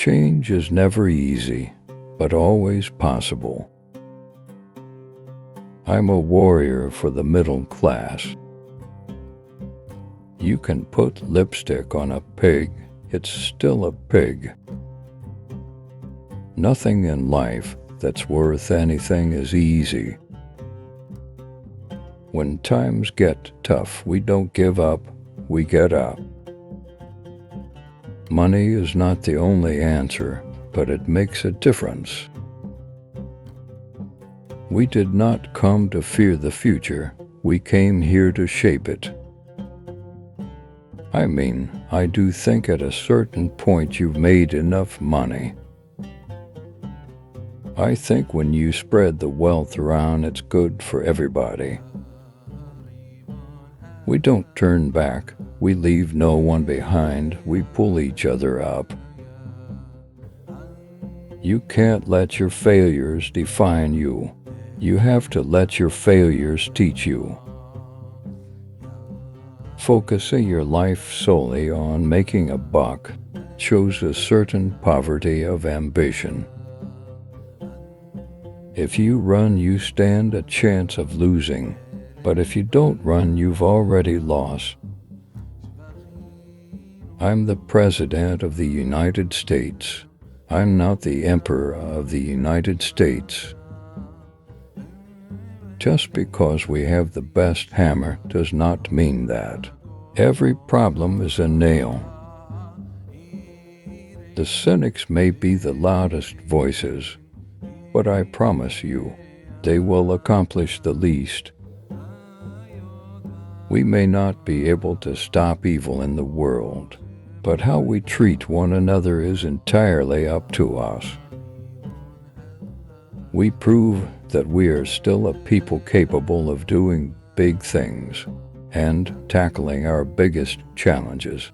Change is never easy, but always possible. I'm a warrior for the middle class. You can put lipstick on a pig, it's still a pig. Nothing in life that's worth anything is easy. When times get tough, we don't give up, we get up. Money is not the only answer, but it makes a difference. We did not come to fear the future, we came here to shape it. I do think at a certain point you've made enough money. I think when you spread the wealth around, it's good for everybody. We don't turn back, we leave no one behind, we pull each other up. You can't let your failures define you. You have to let your failures teach you. Focusing your life solely on making a buck shows a certain poverty of ambition. If you run, you stand a chance of losing, but if you don't run, you've already lost. I'm the President of the United States. I'm not the Emperor of the United States. Just because we have the best hammer does not mean that. Every problem is a nail. The cynics may be the loudest voices, but I promise you, they will accomplish the least. We may not be able to stop evil in the world, but how we treat one another is entirely up to us. We prove that we are still a people capable of doing big things and tackling our biggest challenges.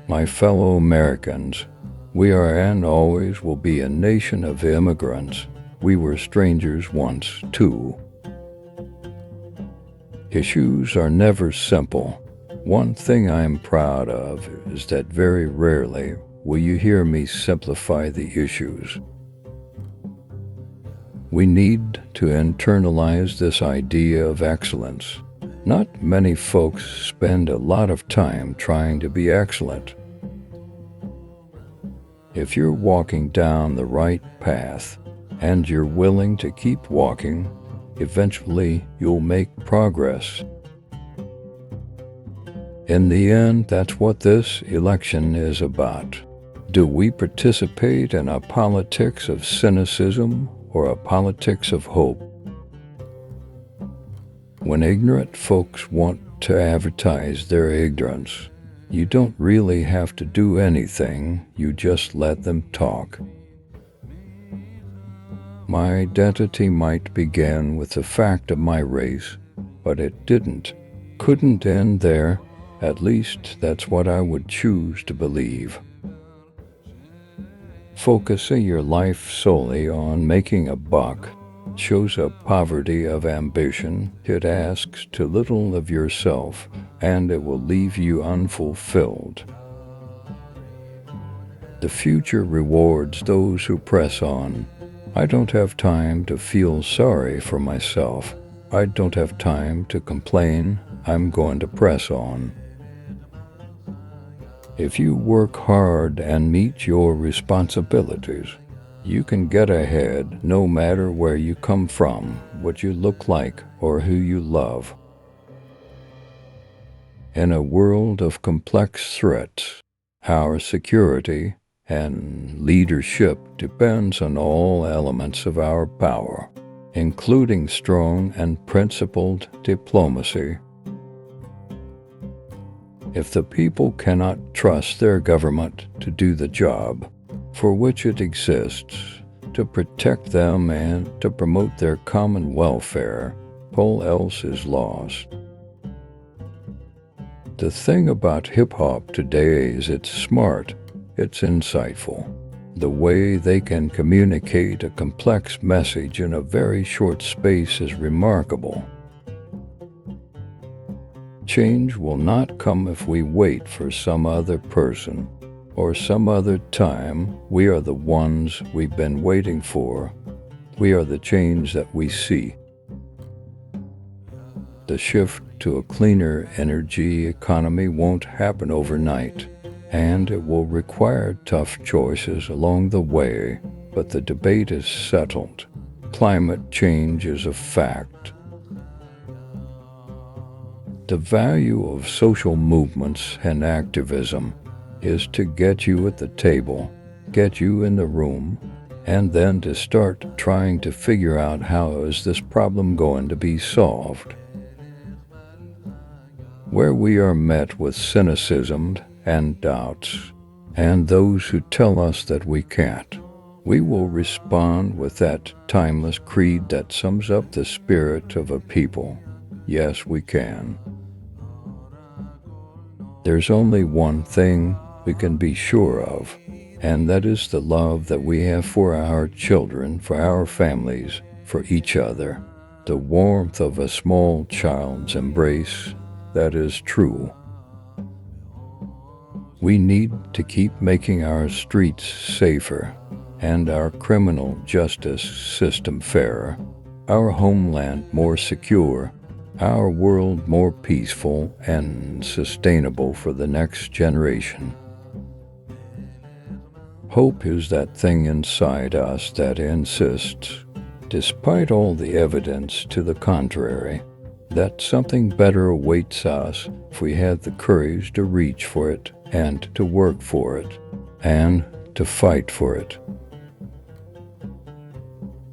My fellow Americans, we are and always will be a nation of immigrants. We were strangers once, too. Issues are never simple. One thing I'm proud of is that very rarely will you hear me simplify the issues. We need to internalize this idea of excellence. Not many folks spend a lot of time trying to be excellent. If you're walking down the right path and you're willing to keep walking, eventually you'll make progress. In the end, that's what this election is about. Do we participate in a politics of cynicism or a politics of hope? When ignorant folks want to advertise their ignorance, you don't really have to do anything, you just let them talk. My identity might begin with the fact of my race, but it couldn't end there. At least that's what I would choose to believe. Focusing your life solely on making a buck shows a poverty of ambition. It asks too little of yourself, and it will leave you unfulfilled. The future rewards those who press on. I don't have time to feel sorry for myself. I don't have time to complain. I'm going to press on. If you work hard and meet your responsibilities, you can get ahead no matter where you come from, what you look like, or who you love. In a world of complex threats, our security and leadership depends on all elements of our power, including strong and principled diplomacy. If the people cannot trust their government to do the job for which it exists, to protect them and to promote their common welfare, all else is lost. The thing about hip-hop today is it's smart, it's insightful. The way they can communicate a complex message in a very short space is remarkable. Change will not come if we wait for some other person or some other time, we are the ones we've been waiting for. We are the change that we see. The shift to a cleaner energy economy won't happen overnight, and it will require tough choices along the way, but the debate is settled. Climate change is a fact. The value of social movements and activism is to get you at the table, get you in the room, and then to start trying to figure out how is this problem going to be solved. Where we are met with cynicism and doubts, and those who tell us that we can't, we will respond with that timeless creed that sums up the spirit of a people. Yes, we can. There's only one thing we can be sure of, and that is the love that we have for our children, for our families, for each other. The warmth of a small child's embrace that is true. We need to keep making our streets safer and our criminal justice system fairer, our homeland more secure, our world more peaceful and sustainable for the next generation. Hope is that thing inside us that insists, despite all the evidence to the contrary, that something better awaits us if we have the courage to reach for it and to work for it and to fight for it.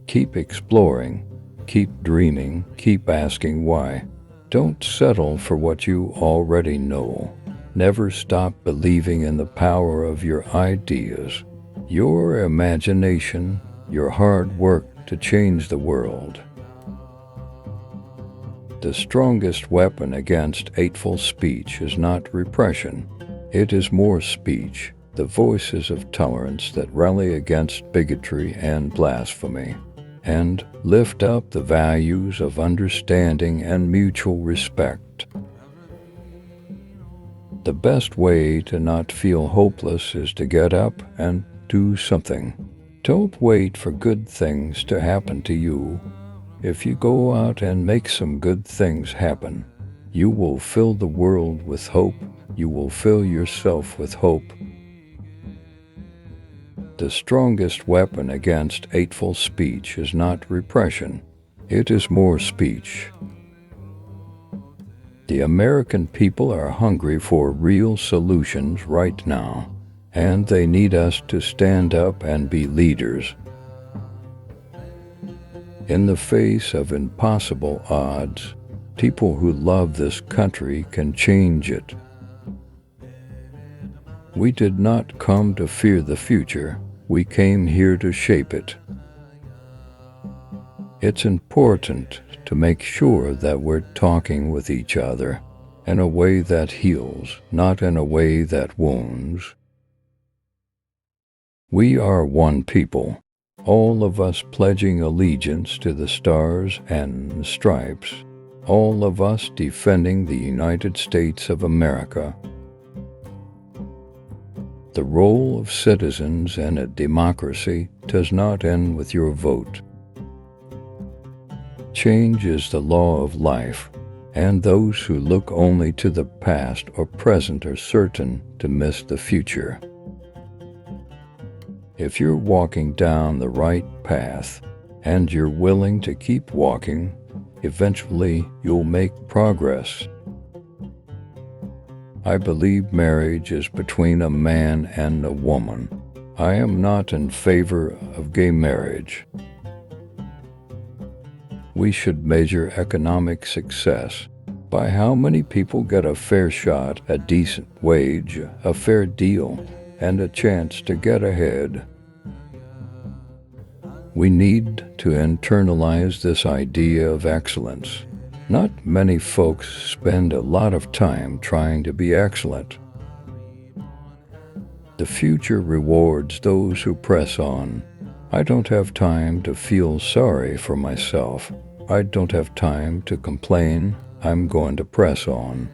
Keep exploring, keep dreaming, keep asking why. Don't settle for what you already know. Never stop believing in the power of your ideas, your imagination, your hard work to change the world. The strongest weapon against hateful speech is not repression. It is more speech, the voices of tolerance that rally against bigotry and blasphemy, and lift up the values of understanding and mutual respect. The best way to not feel hopeless is to get up and do something. Don't wait for good things to happen to you. If you go out and make some good things happen, you will fill the world with hope. You will fill yourself with hope. The strongest weapon against hateful speech is not repression. It is more speech. The American people are hungry for real solutions right now, and they need us to stand up and be leaders. In the face of impossible odds, people who love this country can change it. We did not come to fear the future. We came here to shape it. It's important to make sure that we're talking with each other in a way that heals, not in a way that wounds. We are one people, all of us pledging allegiance to the stars and stripes, all of us defending the United States of America. The role of citizens in a democracy does not end with your vote. Change is the law of life, and those who look only to the past or present are certain to miss the future. If you're walking down the right path and you're willing to keep walking, eventually you'll make progress. I believe marriage is between a man and a woman. I am not in favor of gay marriage. We should measure economic success by how many people get a fair shot, a decent wage, a fair deal, and a chance to get ahead. We need to internalize this idea of excellence. Not many folks spend a lot of time trying to be excellent. The future rewards those who press on. I don't have time to feel sorry for myself. I don't have time to complain. I'm going to press on.